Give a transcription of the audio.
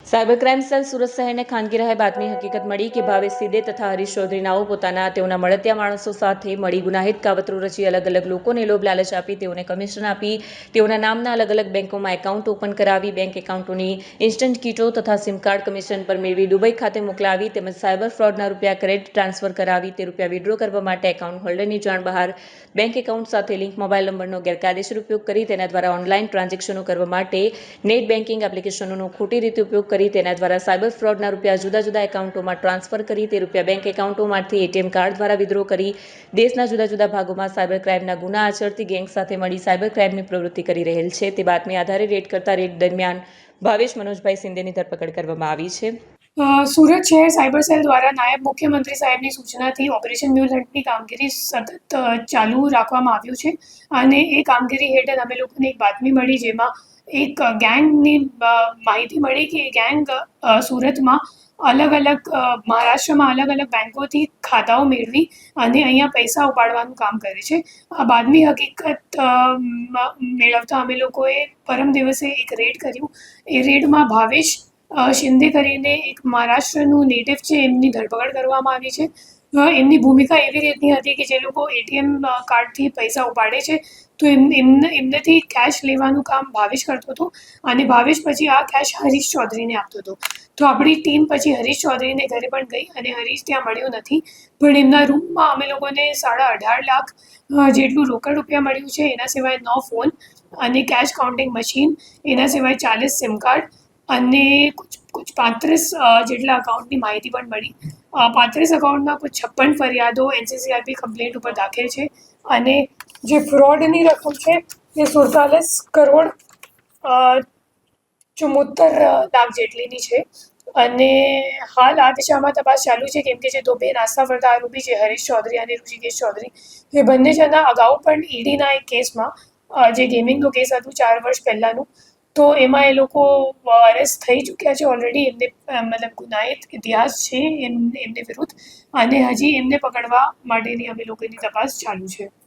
Cyber crime cell Surat શહેરને ખાનગી રહે બાતમી હકીકત મળી કે ભાવેશ સીદે તથા હરીશ ચૌધરી નાઓ તેઓના મળતિયા માણસો સાથે મળી ગુનાહિત કાવતરો રચી અલગ અલગ લોકોને લોભ લાલચ આપી તેઓને કમિશન આપી તેઓના નામના અલગ અલગ બેંકોમાં એકાઉન્ટ ઓપન કરાવી બેંક એકાઉન્ટોની ઇન્સ્ટન્ટ કીટો તથા સિમ કાર્ડ કમિશન પર મેળવી દુબઈ ખાતે મોકલાવી તેમજ સાયબર ફ્રોડના રૂપિયા ક્રેડિટ ટ્રાન્સફર કરાવી તે રૂપિયા વિડ્રો કરવા માટે એકાઉન્ટ હોલ્ડરની જાણ બહાર બેંક એકાઉન્ટ સાથે લિંક મોબાઈલ નંબરનો ગેરકાયદેસર ઉપયોગ કરી તેના દ્વારા ઓનલાઈન ટ્રાન્ઝેક્શનો કરવા માટે નેટ બેન્કિંગ એપ્લિકેશનોનો ખોટી રીતે ઉપયોગ કરી તેના દ્વારા સાયબર ફ્રોડના રૂપિયા જુદા જુદા એકાઉન્ટોમાં ટ્રાન્સફર કરી તે રૂપિયા બેંક એકાઉન્ટોમાંથી એટીએમ કાર્ડ દ્વારા વિથડ્રો કરી દેશના જુદા જુદા ભાગોમાં સાયબર ક્રાઇમના ગુના આચરતી ગેંગ સાથે મળી સાયબર ક્રાઇમની પ્રવૃત્તિ કરી રહેલ છે તે બાતમી આધારે રેડ કરતા રેડ દરમિયાન ભાવેશ મનોજભાઈ સિંદેની ધરપકડ કરવામાં આવી છે। સુરત શહેર સાયબર સેલ દ્વારા નાયબ મુખ્યમંત્રી સાહેબની સૂચનાથી ઓપરેશન મ્યુલ હન્ટની કામગીરી સતત ચાલુ રાખવામાં આવ્યું છે અને એ કામગીરી હેઠળ અમે લોકોને એક બાતમી મળી જેમાં એક ગેંગની માહિતી મળી કે એ ગેંગ સુરતમાં અલગ અલગ મહારાષ્ટ્રમાં અલગ અલગ બેંકોથી ખાતાઓ મેળવી અને અહીંયા પૈસા ઉપાડવાનું કામ કરે છે। આ બાદની હકીકત મેળવતા અમે લોકોએ પરમ દિવસે એક રેડ કર્યું। એ રેડમાં ભાવેશ શિંદે કરીને એક મહારાષ્ટ્રનું નેટિવ છે એમની ધરપકડ કરવામાં આવી છે। એમની ભૂમિકા એવી રીતની હતી કે જે લોકો એટીએમ કાર્ડથી પૈસા ઉપાડે છે તો એમનેથી કેશ લેવાનું કામ ભાવેશ કરતો હતો અને ભાવેશ પછી આ કેશ હરીશ ચૌધરીને આપતો હતો। તો આપણી ટીમ પછી હરીશ ચૌધરીને ઘરે પણ ગઈ અને હરીશ ત્યાં મળ્યો નથી પણ એમના રૂમમાં અમે લોકોને 18.5 લાખ જેટલું રોકડ રૂપિયા મળ્યું છે। એના સિવાય 9 ફોન અને કેશ કાઉન્ટિંગ મશીન, એના સિવાય 40 સિમ કાર્ડ અને कुछ 35 જેટલા અકાઉન્ટની માહિતી પણ મળી। 35 અકાઉન્ટમાં કુछ 56 ફરિયાદો એનસીસીઆરપી કમ્પ્લેન્ટ ઉપર દાખલ છે અને જે ફ્રોડની રકમ છે એ 47 કરોડ 74 લાખ જેટલીની છે અને હાલ આ દિશામાં તપાસ ચાલુ છે કેમ કે જે દો બે નાસ્તા ફરતા આરોપી છે હરીશ ચૌધરી અને ઋષિકેશ ચૌધરી એ બંને જણા અગાઉ પણ ઈડીના એક કેસમાં જે ગેમિંગનો કેસ હતું 4 વર્ષ પહેલાંનું તો એમાં એ લોકો અરેસ્ટ થઈ ચૂક્યા છે ઓલરેડી। એમને મતલબ ગુનાહિત ઇતિહાસ છે એમને વિરુદ્ધ અને હજી એમને પકડવા માટેની અમે લોકોની તપાસ ચાલુ છે।